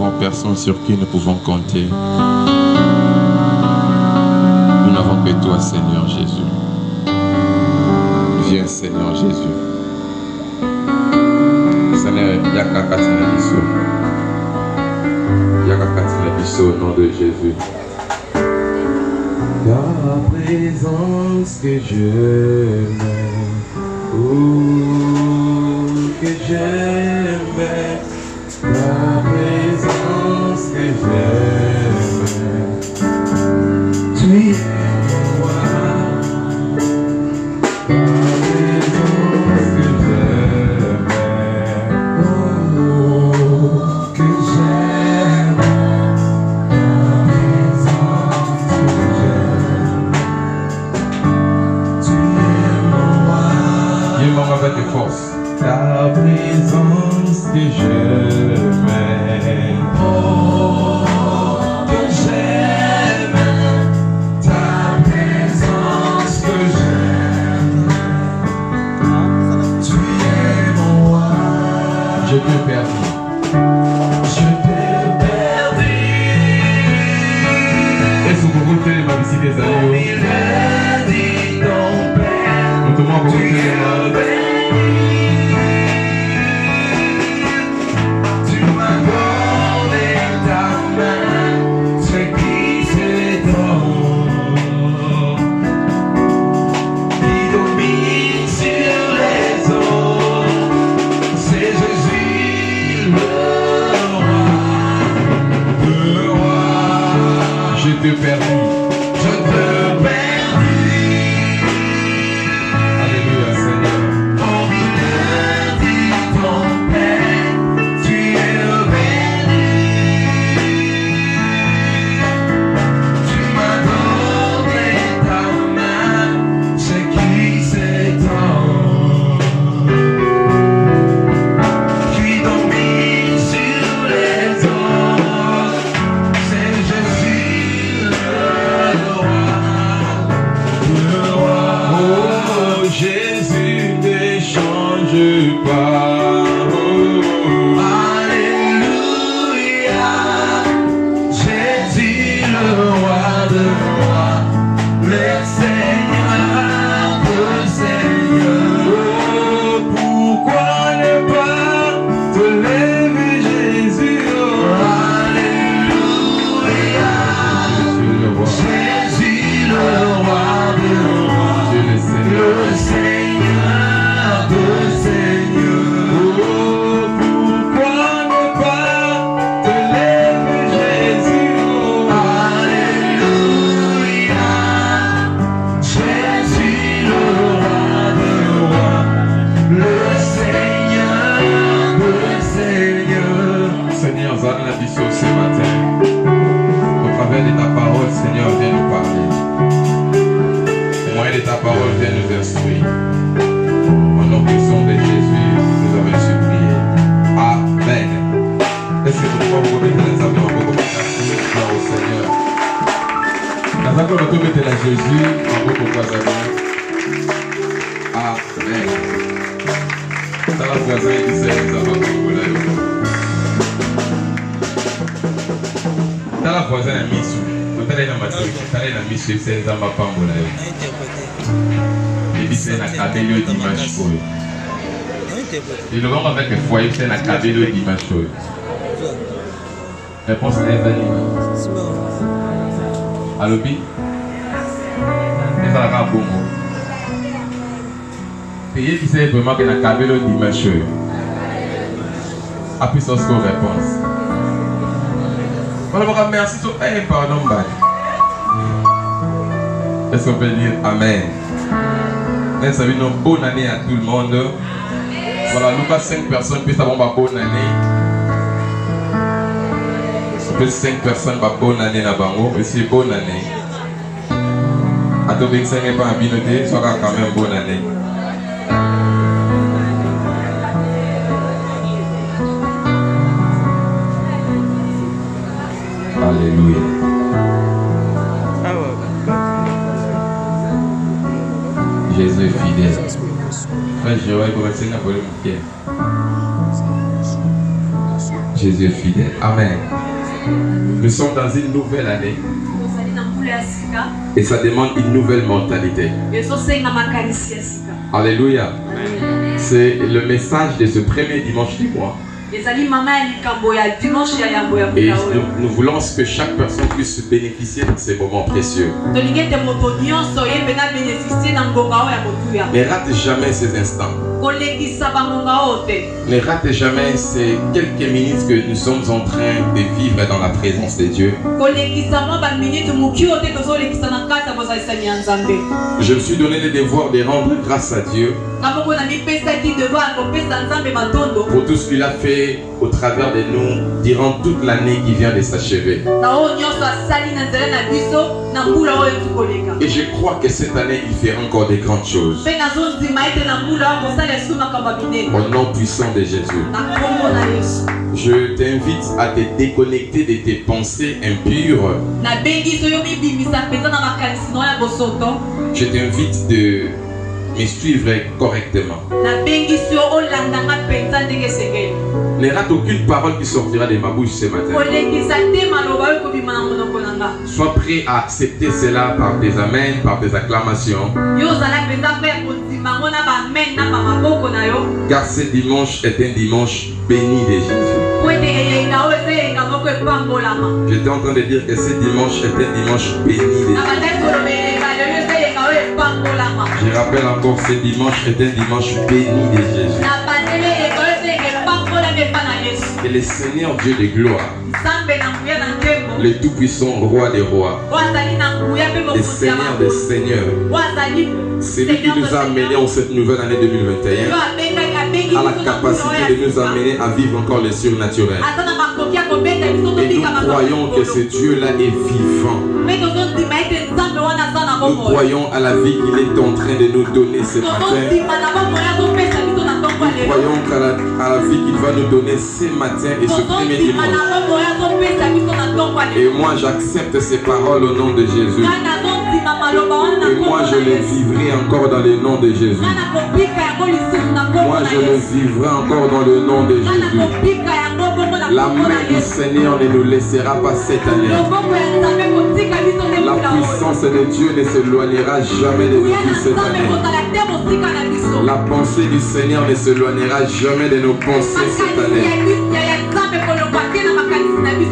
n'avons personne sur qui nous pouvons compter. Nous n'avons que toi, Seigneur Jésus. Viens, Seigneur Jésus. Seigneur, Yakakatina Bisso. Yakakatina Bisso au nom de Jésus. Ta présence que j'aimais, oh, que j'aimais, ta présence que j'aimais, tu es moi, ta présence que j'aimais, oh, que j'aimais, ta présence que j'aimais, tu es moi. Dis-moi avec tes forces. Ta présence que j'aimais, oh, que j'aimais, ta présence que j'aime, tu es mon roi. Je t'ai perdu, je t'ai perdu. Est-ce que vous goûtez ma visite des amis? Il est dit ton père, tu es béni. Je te perdis. Je te perdis. Alléluia, Seigneur. Au milieu de ton père, tu es béni. Tu m'as donné ta main, ce qui s'étend, qui domine sur les eaux. C'est Jésus. Jésus ne change pas. Oh. Alléluia. Jésus le roi de rois, le Seigneur de seigneurs. Oh, pourquoi ne pas te lever, Jésus? Oh. Alléluia. Jésus le roi de rois, le Seigneur de seigneurs. Oh, pourquoi ne pas te lever, Jésus? Oh, alléluia. Jésus le roi de rois, le Seigneur de seigneurs. Seigneur, Zan la Bisso ce matin, au travers de ta parole, Seigneur, viens nous parler. Au moyen de ta parole, viens nous instruire. Au nom puissant de Jésus, nous avons supplié. Amen. Est-ce que vous pouvez vous remettre les amis en beaucoup de gloire au Seigneur? Dans un corps de tout mettre à Jésus en beaucoup de amis. Amen. Dans la voisin qui sait, nous avons beaucoup de dans la voisin à Missou. Quand elle est dans ma tête, quand elle est dans Missou, c'est dans ma pambola. Et puis c'est un cabello dimanche. Et le moment avec le foyer, c'est un cabello dimanche. Réponse à l'invalide. Allo, bi? Et ça va bon mot. Et puis c'est vraiment un cabello dimanche. Appuie sur ce qu'on réponse. Voilà, merci tout. Pardon, bye. Est-ce qu'on peut dire Amen? Merci, une bonne année à tout le monde. Voilà, Lucas 5 personnes, puis ça va une bonne année. Puis 5 personnes, bonne année à Bango, et c'est bonne année. À tout le monde, ce n'est pas un binoté, soit quand même bonne année. Alléluia. Jésus est fidèle. Frère Jéhovah, il faut rester dans le Pierre. Jésus est fidèle. Amen. Nous sommes dans une nouvelle année. Et ça demande une nouvelle mentalité. Alléluia. C'est le message de ce premier dimanche du mois. Et nous voulons que chaque personne puisse bénéficier de ces moments précieux. Ne rate jamais ces instants. Ne rate jamais ces quelques minutes que nous sommes en train de vivre dans la présence de Dieu. Je me suis donné le devoir de rendre grâce à Dieu pour tout ce qu'il a fait au travers de nous durant toute l'année qui vient de s'achever. Et je crois que cette année, il fait encore de grandes choses. Au nom puissant de Jésus. Je t'invite à te déconnecter de tes pensées impures. Je t'invite de me suivre correctement. Ne rate aucune parole qui sortira de ma bouche ce matin. Sois prêt à accepter cela par tes amens, par tes acclamations. Car ce dimanche est un dimanche béni de Jésus. J'étais en train de dire que ce dimanche est un dimanche béni de Jésus. Je rappelle encore, ce dimanche est un dimanche béni de Jésus. Et le Seigneur Dieu de gloire, le tout-puissant roi des rois, le Seigneur des seigneurs, celui qui nous a amenés en cette nouvelle année 2021 a la capacité de nous amener à vivre encore le surnaturel. Et nous croyons que ce Dieu-là est vivant. Nous croyons à la vie qu'il est en train de nous donner ce matin. Nous croyons à la vie qu'il va nous donner ce matin et ce premier dimanche. Et moi j'accepte ces paroles au nom de Jésus. Et moi je les vivrai encore dans le nom de Jésus. Moi je les vivrai encore dans le nom de Jésus. La main du Seigneur ne nous laissera pas cette année. La puissance de Dieu ne s'éloignera jamais de nous cette année. La pensée du Seigneur ne s'éloignera jamais de nos pensées cette année.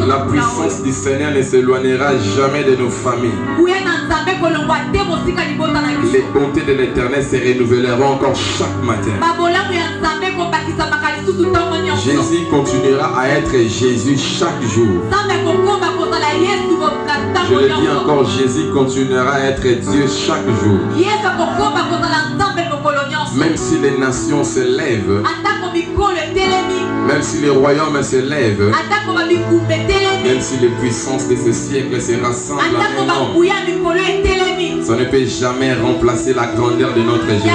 La puissance du Seigneur ne s'éloignera jamais de nos familles. Les bontés de l'Éternel se renouvelleront encore chaque matin. Jésus continuera à être Jésus chaque jour. Je le dis encore, Jésus continuera à être Dieu chaque jour. Même si les nations se lèvent, même si les royaumes se lèvent, même si les puissances de ce siècle se rassemblent à un homme, ça ne peut jamais remplacer la grandeur de notre Jésus.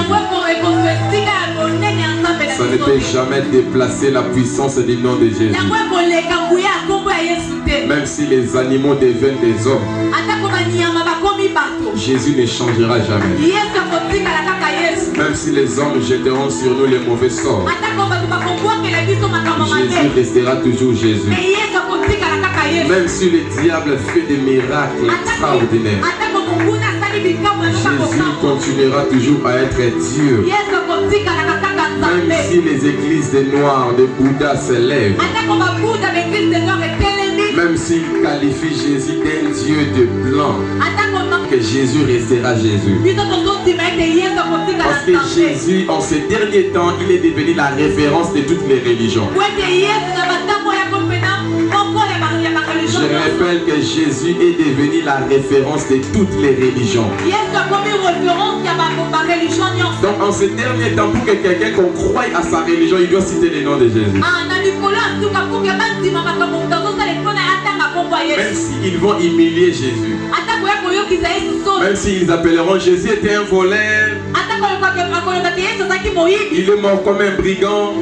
Ça ne peut jamais déplacer la puissance du nom de Jésus. Même si les animaux deviennent des hommes, Jésus ne changera jamais. Même si les hommes jetteront sur nous les mauvais sorts, Jésus restera toujours Jésus. Même si le diable fait des miracles extraordinaires, Jésus continuera toujours à être Dieu. Même si les églises des Noirs, de Bouddha se lèvent, même s'il qualifie Jésus d'un Dieu de blanc, que Jésus restera Jésus. Parce que Jésus, en ces derniers temps, il est devenu la référence de toutes les religions. Je rappelle que Jésus est devenu la référence de toutes les religions. Donc en ces derniers temps, pour que quelqu'un qu'on croie à sa religion, il doit citer le nom de Jésus. Même s'ils vont humilier Jésus, même s'ils appelleront Jésus était un voleur, il est mort comme un brigand,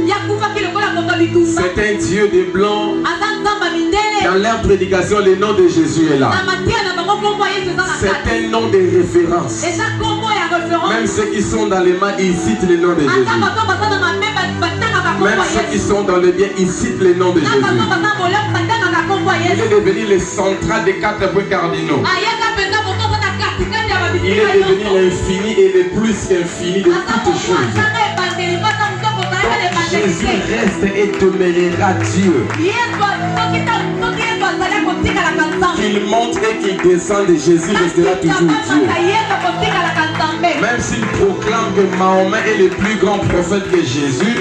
c'est un Dieu des blancs. Dans leur prédication, le nom de Jésus est là. C'est un nom de référence. Même ceux qui sont dans les mains, ils citent le nom de Jésus. Même ceux qui sont dans le bien, ils citent les noms de Jésus. Il est devenu le central des 4 points cardinaux. Il est devenu l'infini et le plus qu'infini de toutes choses. Donc Jésus reste et demeurera Dieu. Qu'il monte et qu'il descende, Jésus restera toujours Dieu. Même s'il proclame que Mahomet est le plus grand prophète que Jésus,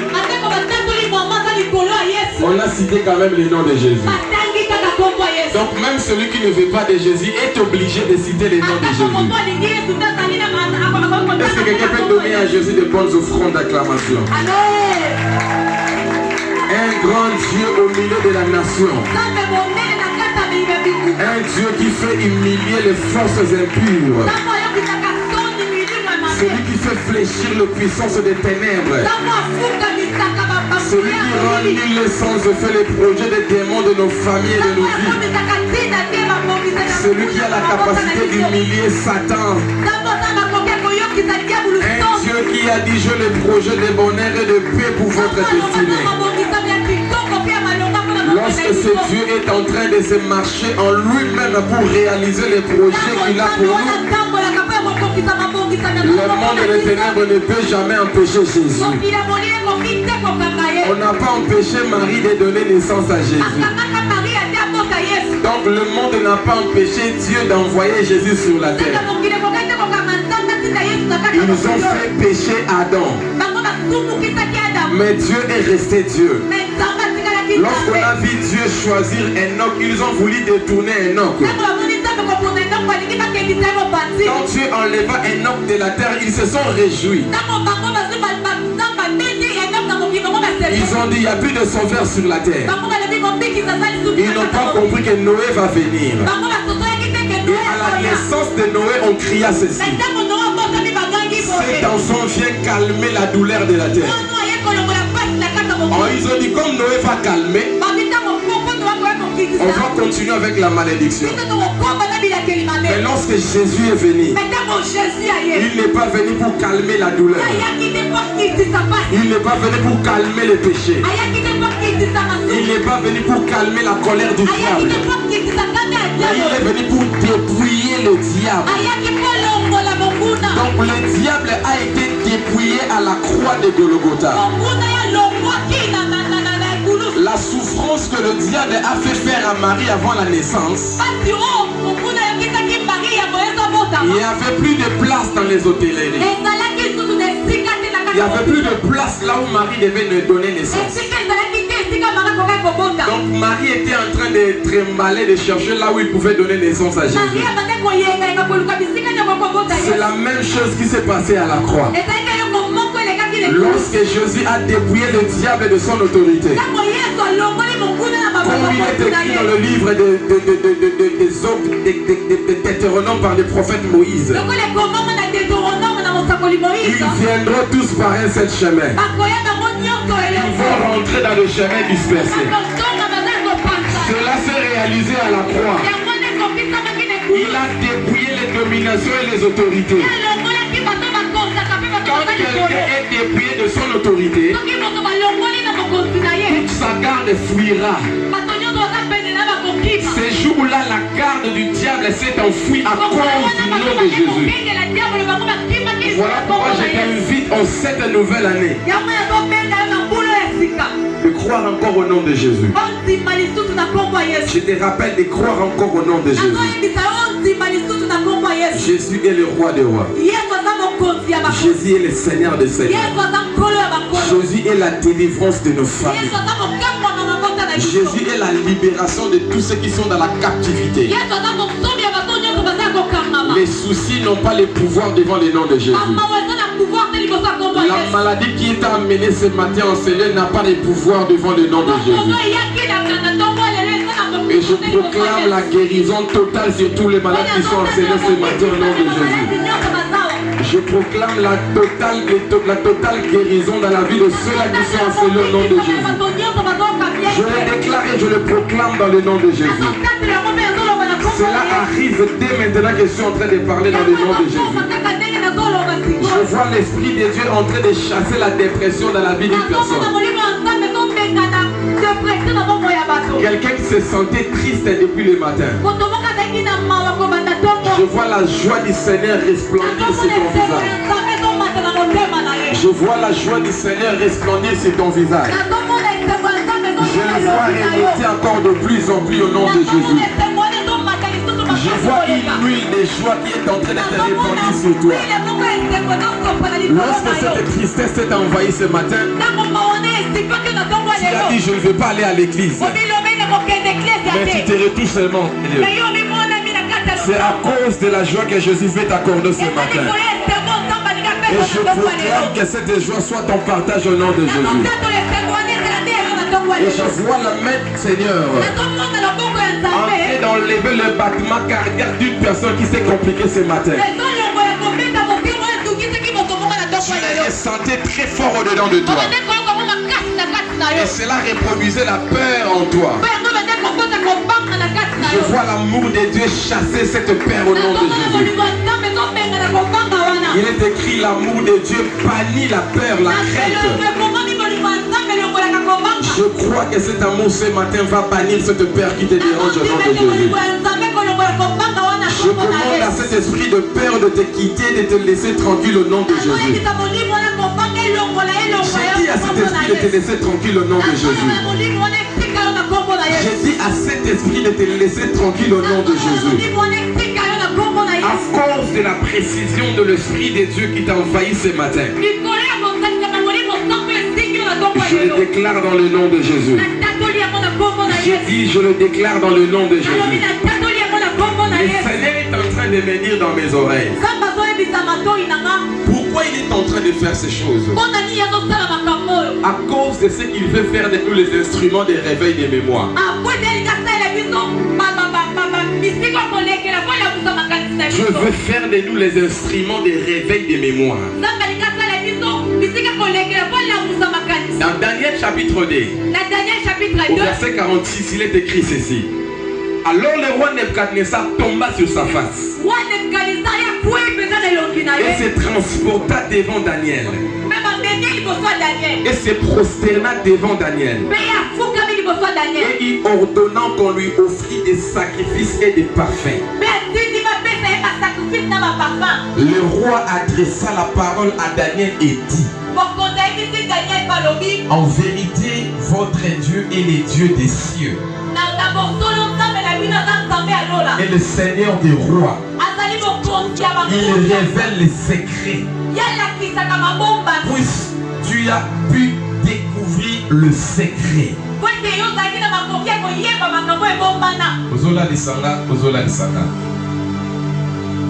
on a cité quand même le nom de Jésus. Donc même celui qui ne veut pas de Jésus est obligé de citer les noms de Jésus. Est-ce que quelqu'un peut donner à Jésus de bonnes offrandes d'acclamation? Un grand Dieu au milieu de la nation. Un Dieu qui fait humilier les forces impures. Celui qui fait fléchir les puissances des ténèbres. Celui qui rend nul le sens de faire les projets des démons de nos familles et de nos vies. Celui qui a la capacité d'humilier Satan. Un Dieu qui a dit je le projet de bonheur et de paix pour votre destinée. Lorsque ce Dieu est en train de se marcher en lui-même pour réaliser les projets qu'il a pour nous, le monde des ténèbres ne peut jamais empêcher Jésus. On n'a pas empêché Marie de donner naissance à Jésus. Donc le monde n'a pas empêché Dieu d'envoyer Jésus sur la terre. Ils ont fait pécher Adam. Mais Dieu est resté Dieu. Lorsqu'on a vu Dieu choisir Enoch, ils ont voulu détourner Enoch. Quand Dieu enleva Enoch de la terre, ils se sont réjouis. Ils ont dit il n'y a plus de sauveur sur la terre. Ils n'ont pas compris que Noé va venir. Et à la naissance de Noé, on cria ceci: cet enfant vient calmer la douleur de la terre. Ils ont dit comme Noé va calmer, on va continuer avec la malédiction. Mais lorsque Jésus est venu, il n'est pas venu pour calmer la douleur. Il n'est pas venu pour calmer le péché. Il n'est pas venu pour calmer la colère du diable. Mais il est venu pour dépouiller le diable. Donc le diable a été dépouillé à la croix de Golgotha. La souffrance que le diable a fait faire à Marie avant la naissance, il n'y avait plus de place dans les hôtelleries. Il n'y avait plus de place là où Marie devait nous donner naissance. Donc Marie était en train de trimballer, de chercher là où il pouvait donner naissance à Jésus. C'est la même chose qui s'est passée à la croix. Lorsque Jésus a dépouillé le diable de son autorité, comme il est écrit dans le livre des Deutéronomes par le prophète Moïse, ils viendront tous par un seul chemin. Ils vont rentrer dans le chemin dispersé. Cela s'est réalisé à la croix. Il a dépouillé les dominations et les autorités. Quand quelqu'un est dépouillé de son autorité, toute sa garde fuira. Ces jours-là, la garde du diable s'est enfouie à cause du nom de Jésus. Voilà pourquoi je t'invite en cette nouvelle année de croire encore au nom de Jésus. Je te rappelle de croire encore au nom de Jésus. Jésus est le roi des rois. Jésus est le Seigneur des seigneurs. Jésus est la délivrance de nos familles. Jésus est la libération de tous ceux qui sont dans la captivité. Les soucis n'ont pas le pouvoir devant le nom de Jésus. La maladie qui est amenée ce matin en Seigneur n'a pas de pouvoir devant le nom de Jésus. Et je proclame la guérison totale sur tous les malades qui sont enseignés ce matin au nom de Jésus. Je proclame la totale guérison dans la vie de ceux-là qui sont enseignés au nom de Jésus. Je le déclare et je le proclame dans le nom de Jésus. Cela arrive dès maintenant que je suis en train de parler dans le nom de Jésus. Je vois l'Esprit de Dieu en train de chasser la dépression dans la vie d'une personne. Quelqu'un qui se sentait triste depuis le matin. Je vois la joie du Seigneur resplendir sur ton visage. Je vois la joie du Seigneur resplendir sur ton visage. Je le vois remonter encore de plus en plus au nom de Jésus. Je vois une huile de joie qui est en train d'être répandue sur toi. Lorsque cette tristesse t'est envahie ce matin, tu as dit je ne veux pas aller à l'église. Mais tu te retrouves seulement. C'est à cause de la joie que Jésus veut t'accorder ce matin. Et je proclame que cette joie soit ton partage au nom de Jésus. Et je vois la main du Seigneur entrer dans le battement cardiaque d'une personne qui s'est compliquée ce matin. Tu le ressentais très fort au-dedans de toi. Et cela reproduisait la peur en toi. Je vois l'amour de Dieu chasser cette peur au nom de Jésus. Il est écrit l'amour de Dieu bannit la peur, la crainte. Je crois que cet amour ce matin va bannir cette peur qui te dérange au nom de Jésus. Je commande à cet esprit de peur de te quitter, de te laisser tranquille au nom de Jésus. J'ai dit à cet esprit de te laisser tranquille au nom de Jésus. J'ai dit à cet esprit de te laisser tranquille au nom de Jésus. À cause de la précision de l'esprit de Dieu qui t'a envahi ce matin, je le déclare dans le nom de Jésus. J'ai dit, je le déclare dans le nom de Jésus. Le Seigneur est en train de me dire dans mes oreilles. Pourquoi il est en train de faire ces choses? À cause de ce qu'il veut faire de nous les instruments de réveil des mémoires. Je veux faire de nous les instruments de réveil des mémoires. Dans Daniel chapitre 2, au verset 46, il est écrit ceci. Alors le roi Nebuchadnezzar tomba sur sa face et se transporta devant Daniel et se prosterna devant Daniel. Et il ordonna qu'on lui offrit des sacrifices et des parfums. Le roi adressa la parole à Daniel et dit: en vérité, votre Dieu est le Dieu des cieux et le Seigneur des rois. Il révèle les secrets. Puisque tu as pu découvrir le secret.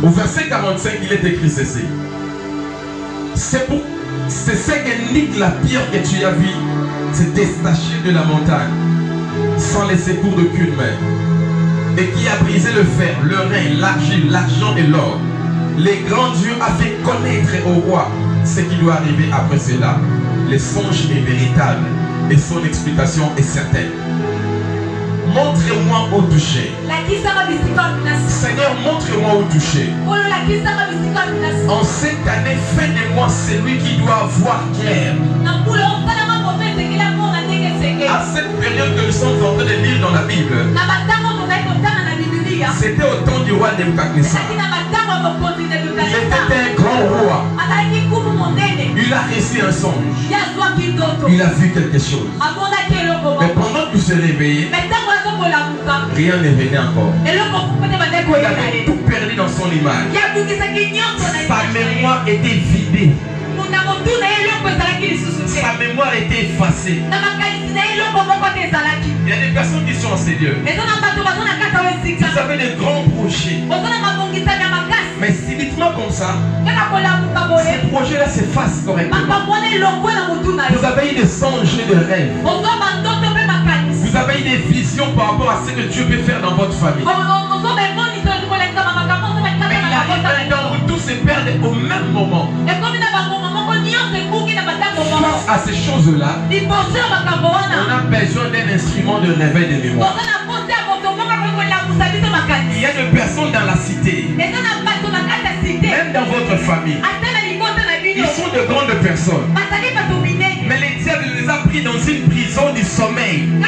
Au verset 45, il est écrit ceci. C'est ce que nique la pierre que tu as vue, c'est détaché de la montagne, sans les secours d'aucune main, et qui a brisé le fer, le rein, l'argile, l'argent et l'or. Les grands dieux a fait connaître au roi ce qui doit arriver après cela. Le songe est véritable et son explication est certaine. Montre-moi où toucher. Seigneur, montre-moi où toucher. En cette année, fais de moi celui qui doit voir clair. À cette période que nous sommes en train de lire dans la Bible, c'était au temps du roi Nebuchadnezzar. Il était un grand roi. Il a reçu un songe. Il a vu quelque chose. Mais pendant qu'il se réveillait, rien ne venait encore. Il avait tout perdu dans son image. Sa mémoire était vidée. Sa mémoire était effacée. Il y a des personnes qui sont en Seigneur. Vous avez des grands projets. Mais subitement comme ça, ces projets-là s'effacent correctement. Vous avez eu des songes et des rêves. Vous avez eu des visions par rapport à ce que Dieu peut faire dans votre famille. Mais il arrive un temps où tout se perd au même moment. Face à ces choses-là, on a besoin d'un instrument de réveil de mémoire. Il y a des personnes dans la cité, même dans votre famille. Ils sont de grandes personnes. Mais le diable les a pris pris dans une prison du sommeil. Il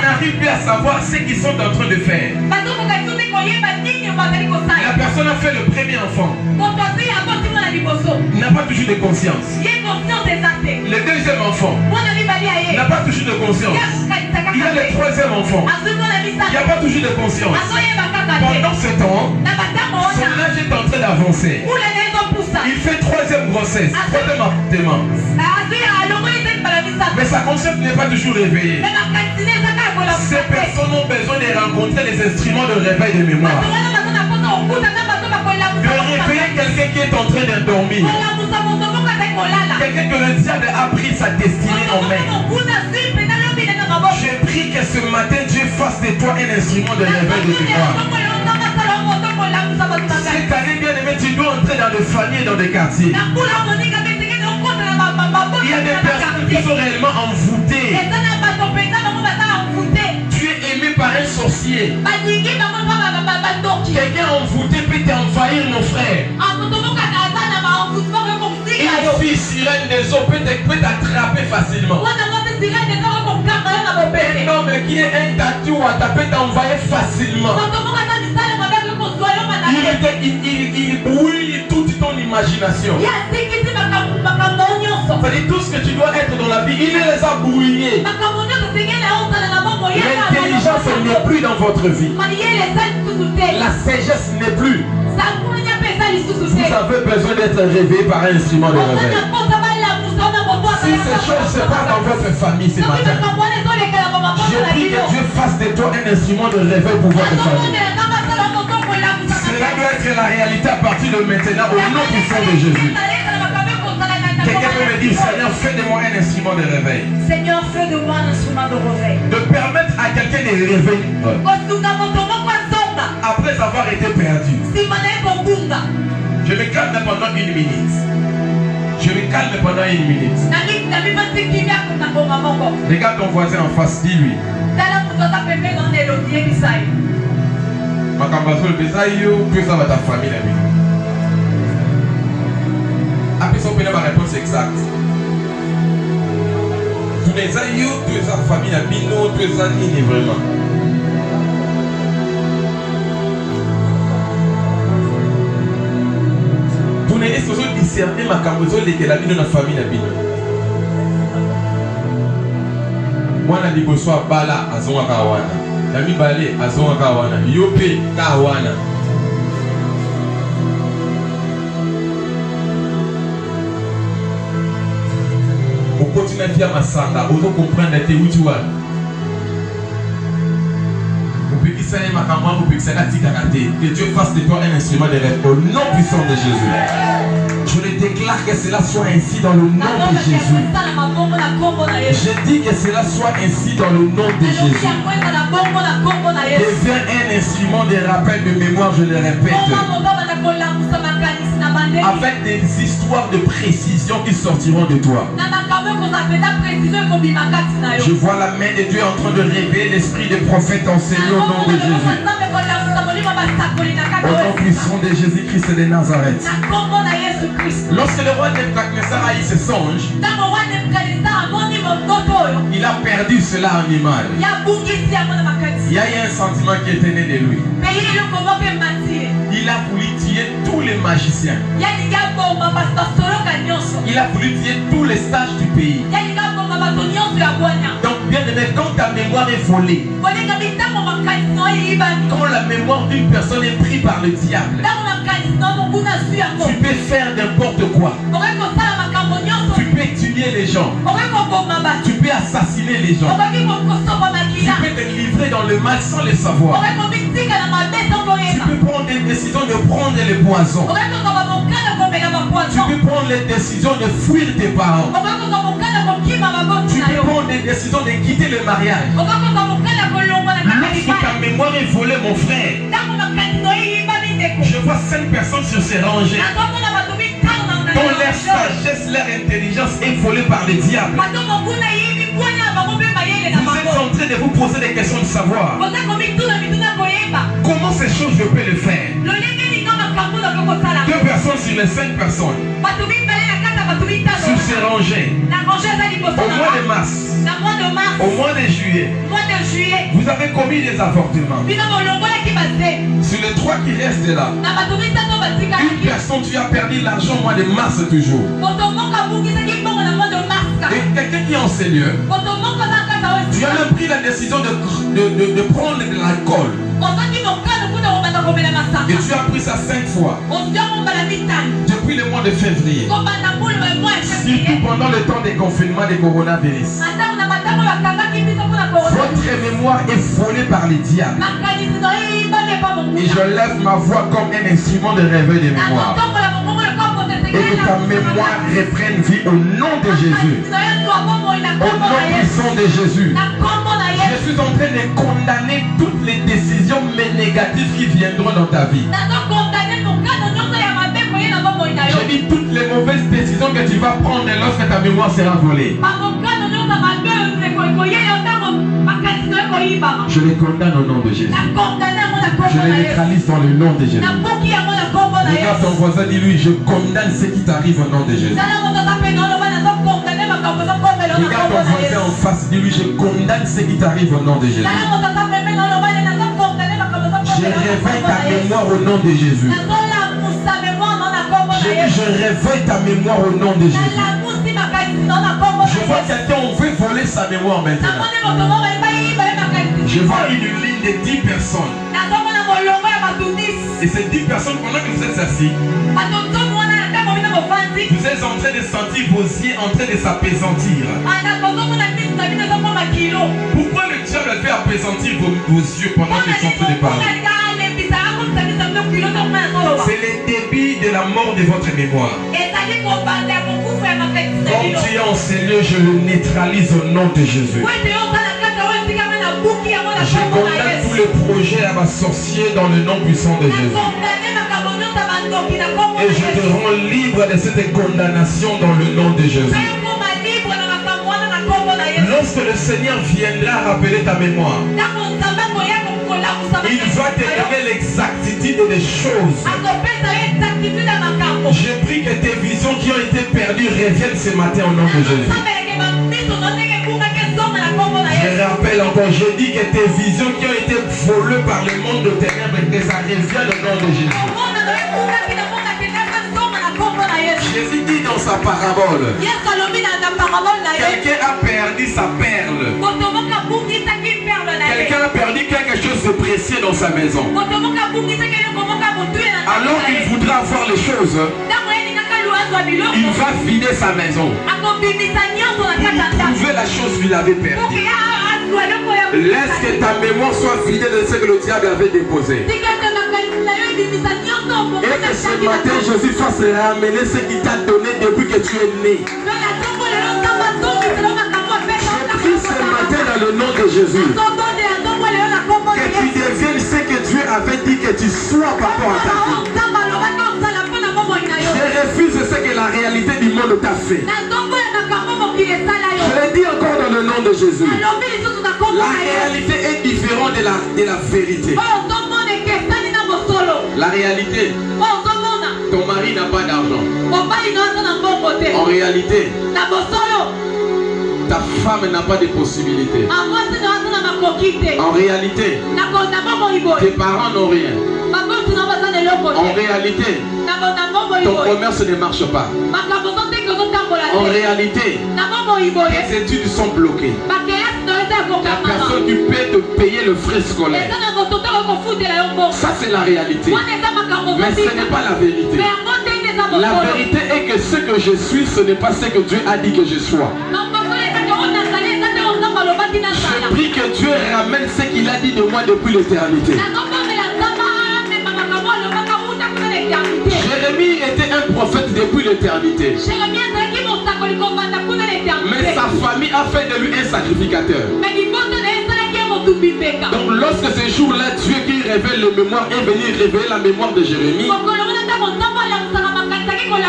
n'arrive plus à savoir ce qu'ils sont en train de faire. La personne a fait le premier enfant. Il n'a pas toujours de conscience. Le deuxième enfant n'a pas toujours de conscience. Il y a le troisième enfant. Il n'y a pas toujours de conscience. Pendant ce temps, son âge est en train d'avancer. Il fait troisième grossesse, troisième appartement. Mais sa conscience n'est pas toujours réveillée. Ces personnes ont besoin de rencontrer les instruments de réveil de mémoire. De réveiller quelqu'un qui est en train de dormir. Quelqu'un que le diable a pris sa destinée en main. Je prie que ce matin Dieu fasse de toi un instrument de réveil de mémoire. Cette année, bien aimé, tu dois entrer dans des familles et dans des quartiers. Il y a des personnes qui sont réellement envoûtées. Tu es aimé par un sorcier. Quelqu'un envoûté peut t'envahir, mon frère. Une fille sirène des eaux peut t'attraper facilement. Un homme qui est un tatou peut t'envahir facilement. Il brouille toute ton imagination. C'est-à-dire tout ce que tu dois être dans la vie, il les a brouillés. L'intelligence n'est plus dans votre vie. La sagesse n'est plus. Vous avez besoin d'être réveillé par un instrument de réveil. Si ces choses se passent dans votre famille ce matin, je prie que Dieu fasse de toi un instrument de réveil pour votre famille. Cela doit être la réalité à partir de maintenant au nom puissant de Jésus. Quelqu'un peut me dire, Seigneur, fais de moi un instrument de réveil. Seigneur, fais de moi un instrument de réveil. De permettre à quelqu'un de réveiller après avoir été perdu. Je me calme pendant 1 minute. Je me calme pendant 1 minute. Regarde ton voisin en face, dis-lui. Makambazo le besayo, que ça va ta famille la vie. Après ça, on peut avoir ma réponse exacte. Tous les aïeux, tu es sa famille la bino, tu es sa nini vraiment. Tous les gens qui discerner makambazo les que la bino la famille la bino. Moi na liboso bala azonga kawana. Nami balé azonga kawana. Yope kawana. Au continue à faire ma sanda, vous comprenez où tu vas. Vous pouvez ça ma caméra, vous pouvez ça que Dieu fasse de toi un instrument de rêve au nom puissant de Jésus. Je le déclare que cela soit ainsi dans le nom de Jésus. Je dis que cela soit ainsi dans le nom de Jésus. Deviens un instrument de rappel de mémoire, je le répète. Avec des histoires de précision qui sortiront de toi. Je vois la main de Dieu en train de révéler l'esprit des prophètes enseignés au nom de Jésus. Au nom puissant de Jésus-Christ de Nazareth. Lorsque le roi Nebuchadnezzar a eu ce songe, il a perdu cela animal. Il y a eu un sentiment qui était né de lui. Il a voulu tuer tous les magiciens. Il a voulu tuer tous les sages du pays. Donc bien aimé, quand ta mémoire est volée, quand la mémoire d'une personne est prise par le diable, tu peux faire n'importe quoi. Tu peux tuer les gens. Tu peux assassiner les gens. Tu peux te livrer dans le mal sans le savoir. Tu peux prendre des décisions de prendre les poisons. Tu peux prendre les décisions de fuir tes parents. Tu peux prendre des décisions de quitter le mariage. Lorsque ta mémoire est volée, mon frère, je vois 5 personnes sur ces rangées dont leur sagesse, leur intelligence est volée par le diable. Vous êtes en train de vous poser des questions de savoir comment ces choses je peux le faire. 2 personnes sur les 5 personnes. Sur s'est rangé. Au mois de mars, au mois de juillet, vous avez commis des avortements. Sur les 3 qui restent là, une personne, tu as perdu l'argent au mois de mars toujours. Et quelqu'un qui est en ces lieux, tu as même pris la décision de prendre de l'alcool. Et tu as pris ça 5 fois. Depuis le mois de février. Surtout pendant le temps des confinements des coronavirus. Votre mémoire est volée par les diables. Et je lève ma voix comme un instrument de réveil de mémoire. Et que ta mémoire reprenne vie au nom de Jésus. Au nom puissant de Jésus. Je suis en train de condamner toutes les décisions négatives qui viendront dans ta vie. Je dis toutes les mauvaises décisions que tu vas prendre lorsque ta mémoire sera volée. Je les condamne au nom de Jésus. Je les neutralise dans le nom de Jésus. Regarde ton voisin, dis-lui, je condamne ce qui t'arrive au nom de Jésus. Regarde ton voisin en face, dis-lui, je condamne ce qui t'arrive au nom de Jésus. Je réveille ta mémoire au nom de Jésus. Je réveille ta mémoire au nom de Jésus. Je vois quelqu'un, on veut voler sa mémoire maintenant. Je vois une ligne de 10 personnes. Et ces 10 personnes, pendant que vous êtes assis, vous êtes en train de sentir vos yeux en train de s'apaisantir. Pourquoi le diable fait apaisantir vos yeux pendant qu'ils sont en train de parler? C'est le début de la mort de votre mémoire. Comme tu es en ces lieux, je le neutralise au nom de Jésus. Je condamne tous les projets à ma sorcier dans le nom puissant de Jésus. Et je te rends libre de cette condamnation dans le nom de Jésus. Lorsque le Seigneur viendra rappeler ta mémoire, il va te donner l'exactitude des choses. Je prie que tes visions qui ont été perdues reviennent ce matin au nom de Jésus. Je rappelle encore, je dis que tes visions qui ont été volées par le monde de ténèbres, que ça revienne au nom de Jésus. Jésus dit dans sa parabole, quelqu'un a perdu sa perle. Quelqu'un a perdu quelque chose de précieux dans sa maison. Alors il voudra avoir les choses, il va vider sa maison pour trouver la chose qu'il avait perdue. Laisse que ta mémoire soit vidée de ce que le diable avait déposé. Et que ce matin Jésus fasse ramener ce qu'il t'a donné depuis que tu es né. Je prie ce matin dans le nom de Jésus que tu deviennes ce que Dieu avait dit que tu sois par rapport à ta vie. Je refuse ce que la réalité du monde t'a fait. Je le dis encore dans le nom de Jésus. La réalité est différente de la vérité. La réalité, ton mari n'a pas d'argent. En réalité, ta femme n'a pas de possibilités. En réalité, tes parents n'ont rien. En réalité, ton commerce ne marche pas. En réalité, tes études sont bloquées. La personne qui peut te payer le frais scolaire. Ça c'est la réalité. Mais ce n'est pas la vérité. La vérité est que ce que je suis, ce n'est pas ce que Dieu a dit que je sois. Je prie que Dieu ramène ce qu'il a dit de moi depuis l'éternité. Jérémie était un prophète depuis l'éternité. Mais sa famille a fait de lui un sacrificateur. Donc lorsque ce jour-là, Dieu qui révèle le mémoire est venu révéler la mémoire de Jérémie,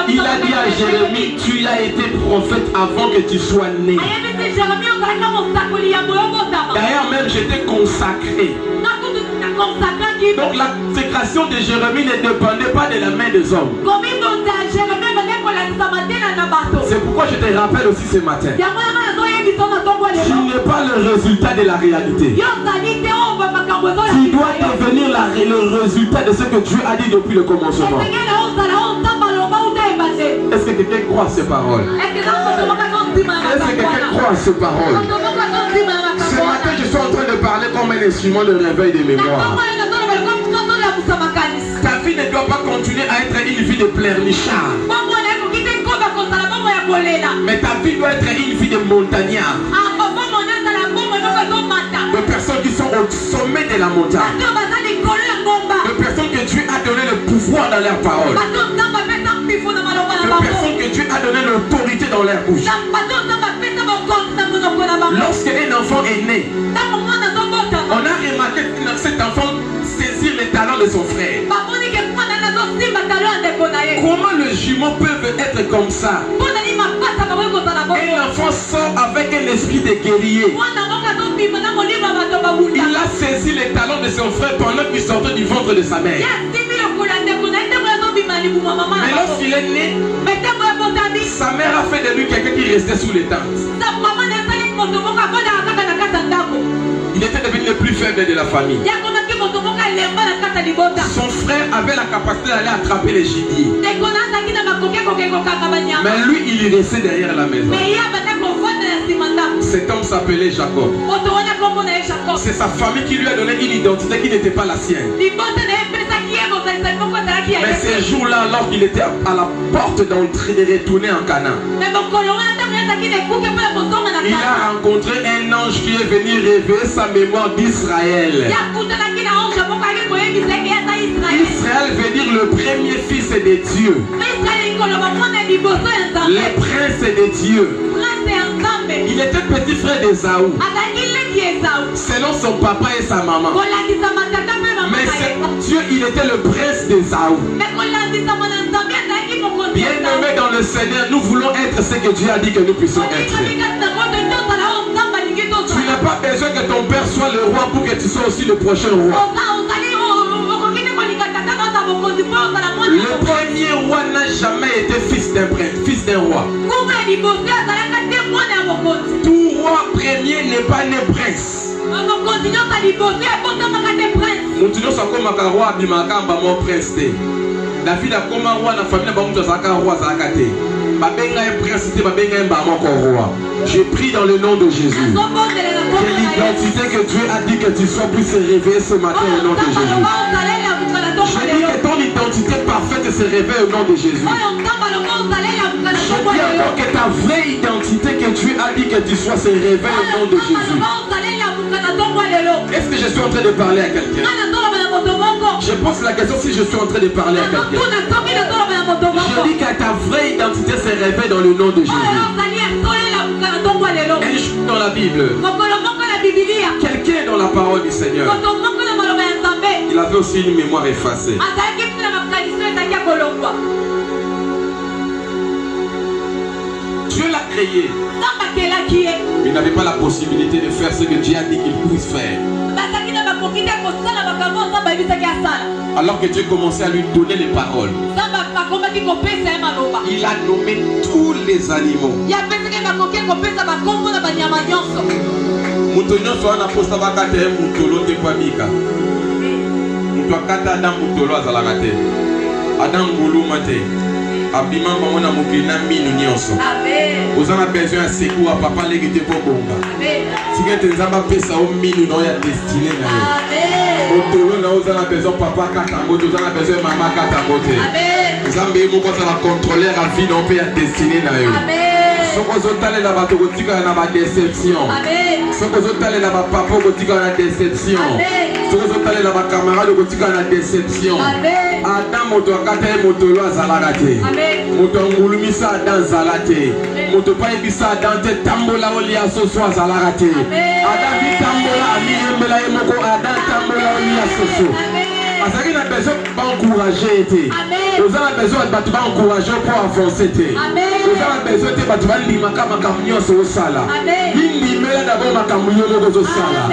il a dit à Jérémie, tu as été prophète avant que tu sois né. D'ailleurs même je t'ai consacré. Donc la sécrétion de Jérémie ne dépendait pas de la main des hommes. C'est pourquoi je te rappelle aussi ce matin. Tu n'es pas le résultat de la réalité. Tu dois devenir le résultat de ce que Dieu a dit depuis le commencement. Est-ce que quelqu'un croit à ces paroles? Est-ce que quelqu'un croit à ces paroles? Ce matin, je suis en train de parler comme un instrument de réveil de mémoire. Ta vie ne doit pas continuer à être une vie de pleurnichard. Mais ta vie doit être une vie de montagnard. De personnes qui sont au sommet de la montagne. De personnes que Dieu a donné le pouvoir dans leurs paroles. De personnes que Dieu a donné l'autorité dans leur bouche. Lorsqu'un enfant est né, on a remarqué que cet enfant saisit les talents de son frère. Comment le jumeau peut être comme ça? Un enfant sort avec un esprit de guerrier. Il a saisi les talents de son frère pendant qu'il sortait du ventre de sa mère. Mais lorsqu'il est né, sa mère a fait de lui quelqu'un qui restait sous les tentes. Il était devenu le plus faible de la famille. Son frère avait la capacité d'aller attraper les gibiers. Mais lui, il restait derrière la maison. Cet homme s'appelait Jacob. C'est sa famille qui lui a donné une identité qui n'était pas la sienne. Mais ces jours-là, alors qu'il était à la porte d'entrée de retourner en Canaan, il a rencontré un ange qui est venu réveiller sa mémoire d'Israël. Israël veut dire le premier fils de Dieu. Les princes de Dieu. Il était petit frère d'Ésaü, selon son papa et sa maman. Mais c'est Dieu, il était le prince d'Ésaü. Bien-aimés dans le Seigneur, nous voulons être ce que Dieu a dit que nous puissions être. Tu n'as pas besoin que ton père soit le roi pour que tu sois aussi le prochain roi. Le premier roi n'a jamais été fils d'un prince, fils d'un roi. Tout roi premier n'est pas né prince. David a comme roi la famille roi. Je prie dans le nom de Jésus. Que l'identité que Dieu a dit que tu sois puisse se réveiller ce matin au nom de Jésus. Je dis que ton identité parfaite se réveille au nom de Jésus. Je dis encore que ta vraie identité que Dieu a dit que tu sois se réveille au nom de Jésus. Est-ce que je suis en train de parler à quelqu'un? Je pose la question si je suis en train de parler à quelqu'un. Je dis que ta vraie identité se réveille dans le nom de Jésus. Un jour dans la Bible, quelqu'un dans la parole du Seigneur, il avait aussi une mémoire effacée. Dieu l'a créé. Il n'avait pas la possibilité de faire ce que Dieu a dit qu'il puisse faire. Alors que Dieu commençait à lui donner les paroles, il a nommé tous les animaux. Abima mamona mokina minu nyonso. Vous en avez besoin de secours à papa légité pour bonga. Si vous avez pesa au minu no ya destiné na yo. Otolo na vous en avez besoin papa katango, vous en avez besoin maman katango te. Zambe moko za contrôler la vie non ya destiné na yo. Soko zotale na bato kotika na ba déception. Soko zotale na ba papa kotika na déception. Soko zotale na ba camarade kotika na déception. Adam moto akata motolo azalaka te. Moto ngulumisa Adam zalate. Moto pa ebisa Adam te tambola olia soso azalaka te. Adam vi tambola amiyembela yemoko Adam tambola olia soso. Azaki na besoin d'encourager te. Vous avez besoin de battre encourager pour avancer te. Vous avez besoin de battre limaka makamnyo so sala. Limela d'abord makamnyo so sala.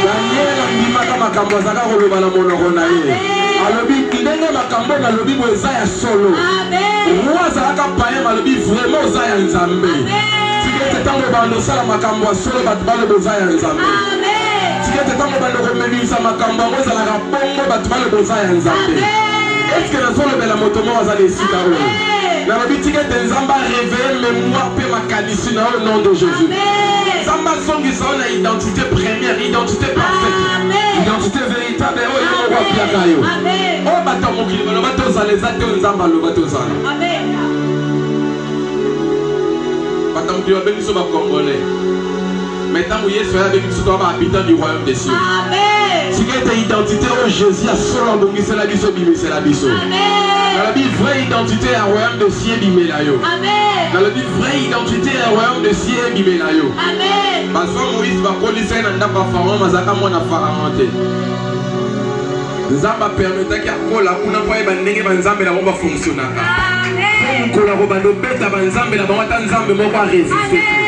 Daniel limaka makambo zaka ko loba na monoko na ye. alobi ndenge makambo na lobi bo eza ya solo. Roi azalaka païen alobi vraiment oza ya nzambe. Tikete tango bando sala makambo ya solo bato balo boza ya nzambe. Tikete tango bando komelisa makambo yango ezalaka bongo bato balo boza ya nzambe. Est-ce que nazolobela moto moko aza na esika oyo? Nalobi tikete nzambe réveille mémoire pe makanisi na au nom de Jésus. Nzambe azongisa na identité première, identité parfaite, identité véritable oyo moko apiaka yo. Oyo bato mokili baloba tozala eza te oyo nzambe aloba tozala. Bato mokili babengi biso bacongolais. Mais tant que Yesu a béni sur toi, habitant du royaume des cieux. Si tu as identité au Jésus, à solo bongi c'est la biso bimé c'est la biso. Dans la vie vraie identité à royaume des cieux bimé la yo. Dans la vie vraie identité à royaume des cieux bimé la yo. Parce que Moïse va poliser un anda par pharaon, mazaka mona pharaon te. Nzamba permettait qu'il y a kola kuna kwa bandenge banzambe la bomba fonctionnaka. Kola ko bando beta banzambe la bomba tanzambe moko a résister.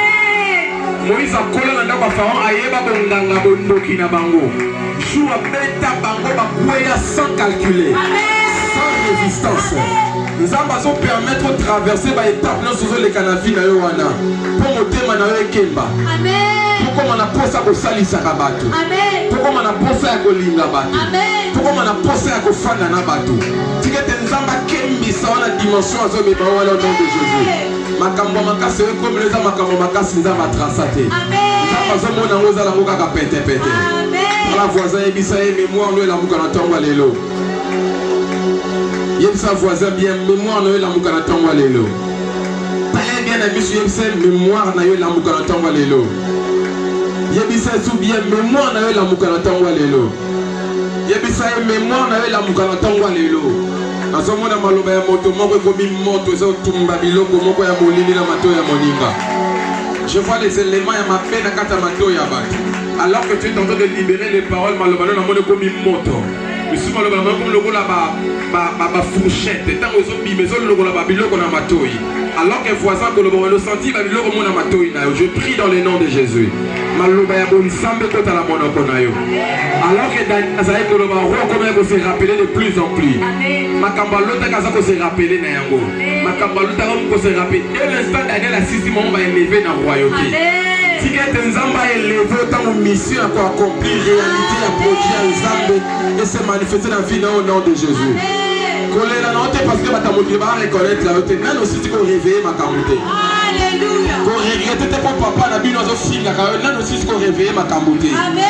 Moïse a collé dans le pharaon, ayeba bonganga bondoki na bango. Joue à beta bango bakwea sans calculer, sans résistance. Nous allons permettre de traverser par étapes dans ce les canafi na yo wana. Pour motema na yo ekemba. Pour comme on a posé à salisa kabatu. Pour comme on a posé à kolinga batu. Pour comme on a posé à kofanda na batu. Tikete nzamba kembi sa wana dimension azo me ba wala au nom de Jésus. Makambo makasi comme les makambo makasi nzamba trasate. Nzamba zo mona ngoza la muka ka pete pete. La voisin ebisa ye mémoire no la muka na tonga lelo. Yebisa voisin bien mémoire no la muka na tonga lelo. Parlez bien à monsieur yebisa mémoire na yo la muka na tonga lelo. Yebisa sou bien mémoire na yo la muka na tonga lelo. Yebisa mémoire na yo la muka na tonga lelo. Azomona maloba ya moto moko ekomi moto ezo tumba biloko moko ya molili na mato ya moninga. Je vois les éléments ya mabe na kata mato ya bato. Alors que tu es en train de libérer les paroles maloba na mona ekomi moto. Monsieur maloba na mona lokola ba fourchette tant ezo bima ezo lokola ba biloko na matoi. Alors que voisin ko lobo le senti ba biloko mona matoi na yo. Je prie dans le nom de Jésus. Maloba ya bonsambe kota la monoko na yo. Alors que dans Azaï ko loba ro comment il se rappeler de plus en plus. Makamba lota kaza ko se rappeler na yango. Makamba lota ko se rappeler. Et l'instant Daniel a sisi mon va élever dans royauté. Si quelqu'un nzamba élevé autant de mission à accomplir réalité à produire nzambe et se manifester dans la vie au nom de Jésus. Kolela na ote parce que batamoki ba reconnaître la ote nano si tu ko réveiller makamute. Alléluia. Ko regretter pour papa na bino zo finga ka nano si tu ko réveiller makamute. Amen.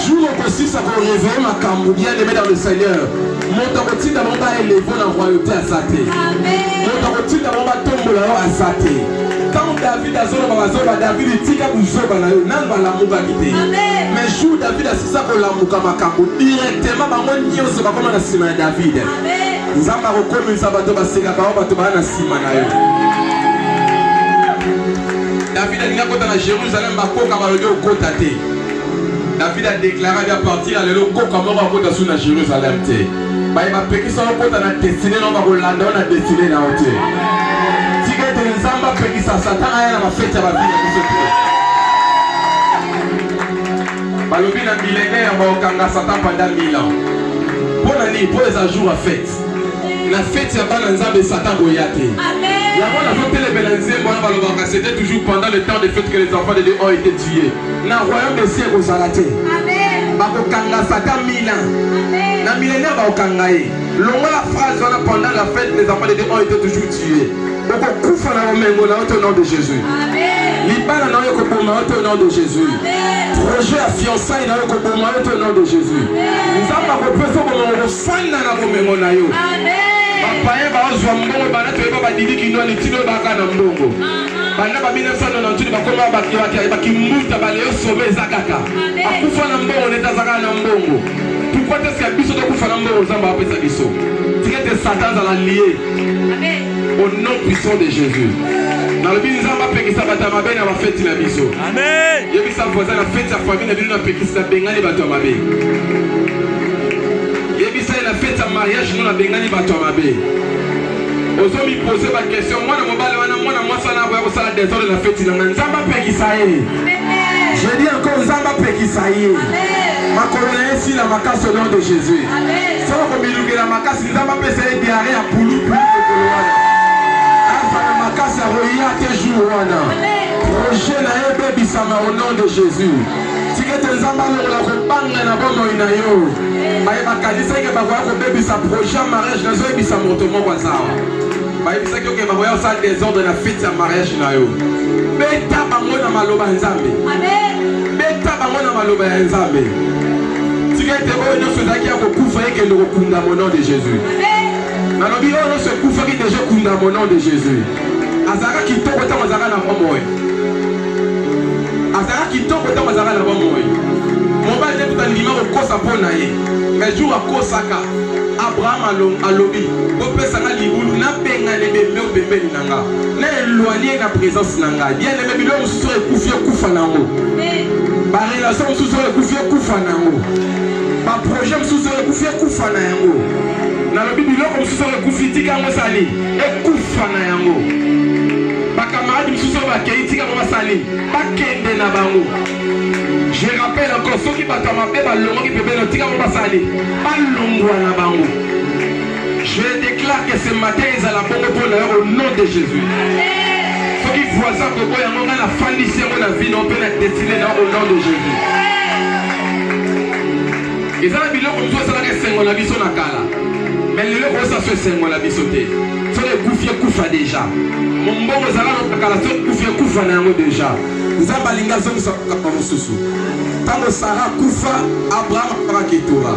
Jour au possible ça ko réveiller makamute bien aimé dans le Seigneur. Monta ko tinda bomba élevé dans royauté à saté. Amen. Monta ko tinda bomba tombola à saté. Quand David a zolo bazoba David tika buzoba na yo nan ba la muba kité. Amen. Mais jour David a sisa ko la muka makambo directement bango nyonso ba koma na sima ya David. Amen. Nzamba rekomisa bato baseka ba bato ba na sima na yo. David a dit kota na Jérusalem ba koka ba lodo kota te. David a déclaré à partir à l'élo koka moko kota sur na Jérusalem te. Ba ba pekisa kota na destiné no ba ko landa na destiné na ote. Tikete nzamba pekisa Satan aya na ba fete ba vie na biso te. Balobi na millénaire ba okanga Satan pendant 1000 ans. Pour l'année, pour les jours à fête. La fête, c'est pas dans le Satan Goyate. Amen. La c'était toujours pendant le temps de fête que les enfants de Dieu ont été tués. Dans le royaume des cieux, vous arrêtez. Amen. Bakokanga Satan 1000 ans. Amen. Dans le millénaire, Bakokangaye. La phrase pendant la fête, les enfants de Dieu ont été toujours tués. Donc, on couvre au nom de Jésus. Amen. Libana au nom de Jésus. Amen. Projet à fiançailles au nom de Jésus. Nous avons repris au fan na bomengo na yo. Amen. Papa ba ozwa mbongo bana to ba didi kino ni tino ba kana mbongo. Bana ba 1998 bakoma ba kimuta ba leo somé zakaka. Akufa na mbongo neta zakaka na mbongo. Pourquoi est-ce que biso to kufa na mbongo zamba apesa biso? Tikete Satan za la lier. Amen. Au nom puissant de Jésus. Dans le bin zamba pekisa batama bena ba fête na biso. Amen. Yebi sa voisin la fête sa famille na bino na pekisa bengani batama be. La fête à mariage nous la bengani bato mabe. Ozo mi poser ba question moi na mobile wana moi na mwasa na boya ko sala désordre la fête na nzamba pekisa ye. Je dis encore nzamba pekisa ye. Ma colonne si la makasi au nom de Jésus. Si on communique la makasi, nous avons fait des diarrhées à Poulou, la makasi à Roya, tes jours. Projet na ebe bisama au nom de Jésus. Si que tes amants la compagnie na bon moinayo. Baye bakanisa ke bakoya ko bebisa projet mariage na zo ebisa moto moko zawa. Baye bisa ke ke bakoya sa désordre na fête ya mariage na yo. Beta bango na maloba nzambe. Amen. Beta bango na maloba ya nzambe. Si que te oyo nyonso ezaki ya kokufa eke ndoko kunda au nom de Jésus. Amen. Nalobi oyo nyonso ekufa ki déjà kunda au nom de Jésus. Azara kitoko ta mazara na bomoye. Azara kitoko ta mazara na bomoye. Mobile ne puta ndima ko kosa pona ye. Mais jour akosaka Abraham alobi opesa nga libulu na benga ne bembe bembeli nanga. Na éloigner na présence nanga. Bien aimé bilo mususu ekufi kufa nango. Ba relation mususu ekufi kufa nango. Ba projet mususu ekufi kufa na yango. Na lobi bilo mususu ekufi tika ngo sali ekufa na yango. Camarades mususu bakei tika ngo sali bakende na bango. Je rappelle encore ceux qui battent ma paix, qui peuvent tika ngo sali balongwa na bango. Je déclare que ce matin ils allaient bongo pour au nom de Jésus. Ceux qui voient ça que boya ngo na fandi sengo na vie non peut être destiné au nom de Jésus. Ils allaient biloko mususu ça la sengo na biso na kala. Mais le loko ça se sengo na biso te. So le kufie kufa déjà. Mon bon zala na kala so kufie kufa na yango déjà. Nzamba linga zo musaka mususu. Tango Sarah kufa Abraham para ketura.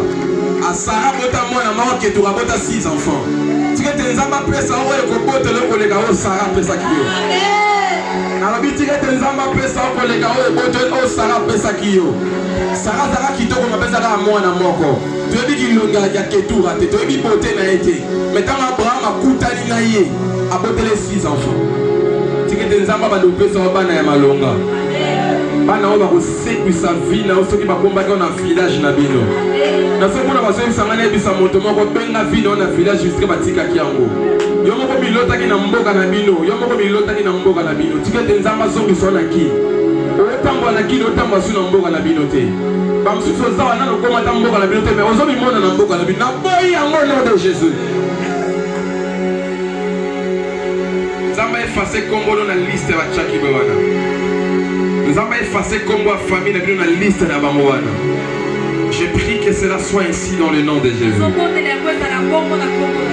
A Sarah bota mwana mawa ketura bota 6 enfants. Tika te nzamba pesa o ko bota le kolega o Sarah pesa kiyo. Amen. Na lobi tika te nzamba pesa o kolega o bota o Sarah pesa kiyo. Sarah zara kitoko mapesa ka mwana moko. Tu as dit qu'il y a ketura te. Tu as dit boté na été. Mais tant Abraham a kutali na ye a boté les 6 enfants. Tika te nzamba ba do pesa o bana ya malonga. Bana oba ko séquisa vie na osoki ba bomba na village na bino. Na so mona baso sangana bisa moto moko benga vie na village jusqu'à batika kiango. Yo moko milota ki na mboka na bino, yo moko milota ki na mboka na bino. Tika te nzamba zongi so na ki. Otambo na ki otambo su na mboka na bino te. Ba msuso zawa na lokoma ta mboka na bino te, mais ozo bi mona na mboka na bino. Na boyi yango nom de Jésus. Zamba effacer kombo na liste ya chaki bewana. Nous avons effacé comme la famille dans la liste de Bamoana. Je prie que cela soit ainsi dans le nom de Jésus.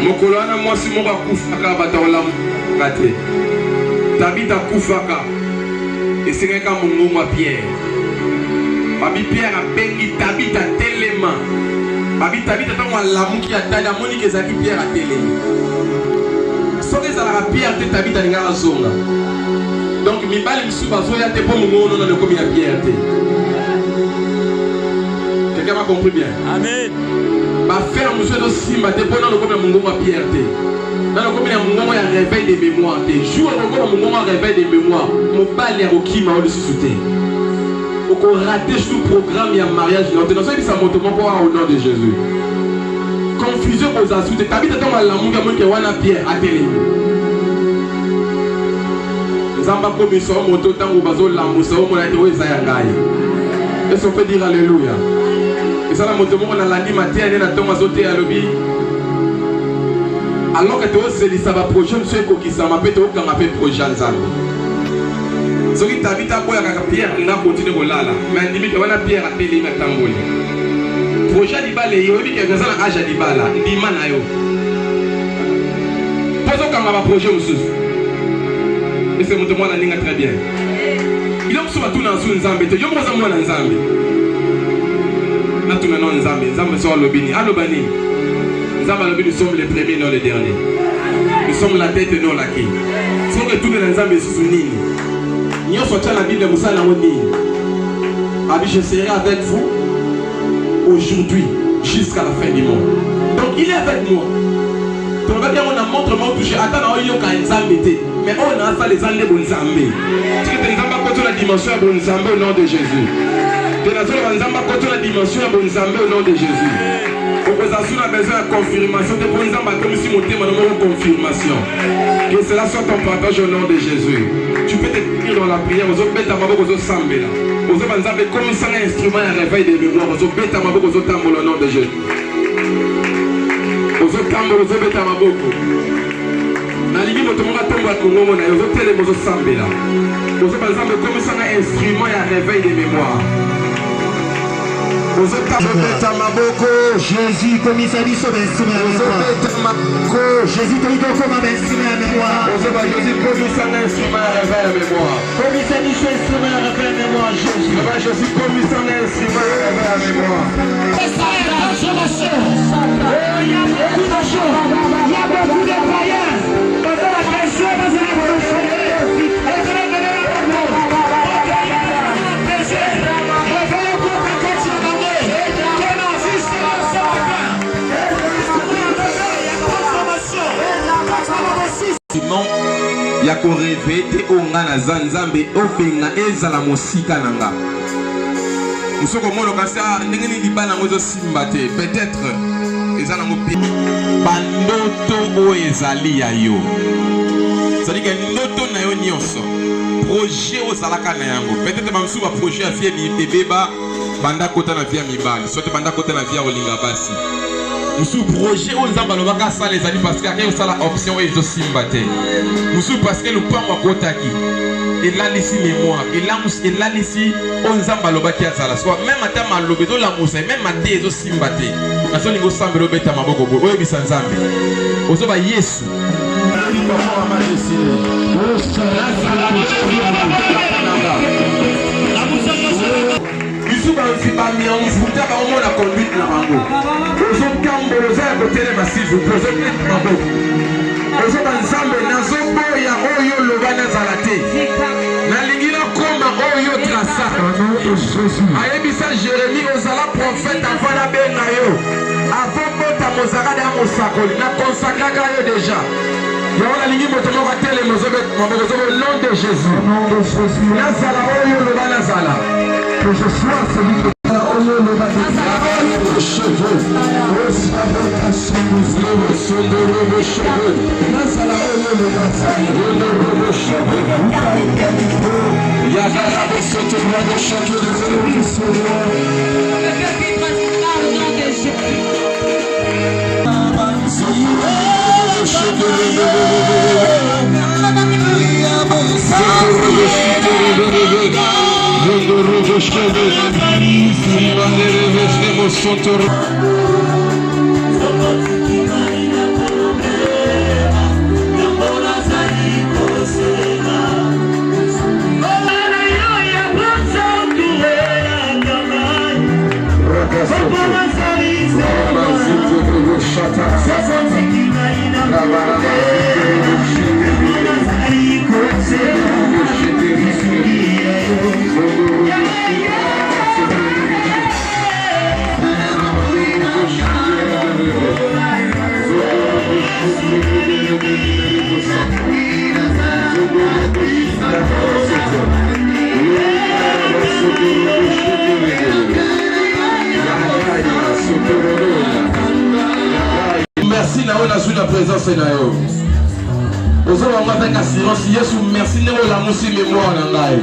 Mokolana moi si mon kufaka bataolam raté. Tabita kufaka. Et c'est quelqu'un mon nom Pierre. Babi Pierre a bengi tabita telema. Babi tabita tant la mouki a taille à Monique Zaki Pierre a télé. Soke zala Pierre te tabita ngara zonga. Donc, mi bali misu bazo ya te pour mon nom de combien de pierre. Quelqu'un m'a compris bien? Amen. Ba faire monsieur de simba te pour non combien mon nom de pierre. Dans le combien mon nom ya réveil des mémoires. Jour au moment mon nom réveil des mémoires. Mon bali ya okima au susute. Pour qu'on rate tout programme ya mariage. Non, tu n'as pas dit ça moto mon au nom de Jésus. Confusion aux assoutes. T'habites dans la langue à mon qui wana pierre à télé. Zamba komiso moto tango bazo lamusa o mona tewe za yangai. Est-ce qu'on peut dire alléluia? Et ça la moto mo na landi matin na tonga zote ya lobi. Alors que tu se lisa ba projet monsieur ko kisama pe to kanga pe projet nzambe. Soki tabita boya ka pierre nga continue ko lala. Mais ndimi ke wana pierre a télé na tamboli. Projet di bale yo bi ke ngazala aja di bala ndima na yo. Pozo kanga ba projet mususu. Et c'est mon témoin la ligne très bien. Il a tout dans son Nzambe. Je me rends moi dans Nzambe. Maintenant non Nzambe. Nzambe sort le bini. Allo bani. Nzambe le bini, nous sommes les premiers, non les derniers. Nous sommes la tête et non la quille. Si on retourne dans Nzambe sous nini. Nous sommes la Bible de Moussa na nini. Abi je serai avec vous aujourd'hui jusqu'à la fin du monde. Donc il est avec moi. On va dire on a montrement touché. Attends, on y a un Nzambe. Mais on a ça les années bon Nzambe. Tu que Nzambe quand la dimension bon Nzambe au nom de Jésus. Que la zone Nzamba côté la dimension de Nzambe au nom de Jésus. Opposition a besoin de confirmation. De bon Nzamba comme si mon thème de confirmation. Que cela soit ton partage au nom de Jésus. Tu peux te tenir dans la prière. Aux autres bêtes à ma boque, aux autres sambela. Aux autres Nzamba comme ça un instrument à réveil des mémoires. Aux autres bêtes à ma boque, aux autres tambours au nom de Jésus. Aux autres tambours, aux autres bêtes à ma boque. Nalingi moto monga tombo ya Kongo na yozo tele mozo sambela. Ozo banzambe comme ça un instrument ya réveil des mémoires. Ozo beta maboko Jésus comme ça dit sauver instrument. Ozo beta maboko Jésus te dit comme un instrument à mémoire. Ozo ba Jésus comme ça un instrument à réveil à mémoire. Comme ça dit instrument à réveil à mémoire Jésus. Ba Jésus comme ça un instrument à réveil à mémoire. Et ça est la transformation. Il y a beaucoup de choses. Il y a beaucoup de croyants. Ya ko revete onga na zanzambe openga ezala mosika nanga. Musoko mono kasa ndengeni libana ngozo simba te peut-être ezala mopi bandoto o ezali ya yo. C'est-à-dire que ndoto na yo nyonso projet ozalaka na yango peut-être bamsu ba projet afie bebeba banda kota na via mibali soit banda kota na via olinga basi. Nous projet aux Zambalobaka ça les amis parce qu'il y a une option et je simbate. Nous parce que le pan wa kotaki. Et là ici mémoire. Et là ici on Zambalobaki à ça. Soit même à ta malobedo la moussa même à des os simbate. La seule niveau sambelo beta maboko. Oye bisanzambe. Ozoba Yesu. Bisu ba mi en futa ba on la conduite na bango. Ozo kambo ozo ya kotele masivu ozo plete maboko. Ozo banzambe nazo boya oyo lobana zalate. Na lingina koma oyo trasa. Ayebisa Jérémie ozala prophète avant la benga yo. Avant bota mozaka da mosakoli na consacraka yo déjà. Yaona lingi moto moko tele mozobe mozobe au nom de Jésus. Nazala oyo lobana zala. Que je sois celui qui a oyo lobana zala. Cheveux. Nazala oyo lobana zala. Yagala bosoto brado chacun des éléments sur moi. Le petit principal au nom de Jésus. Merci na ona sous la présence na yo. Ozo wa avec assurance Yesu merci ne la musi mémoire na ngai.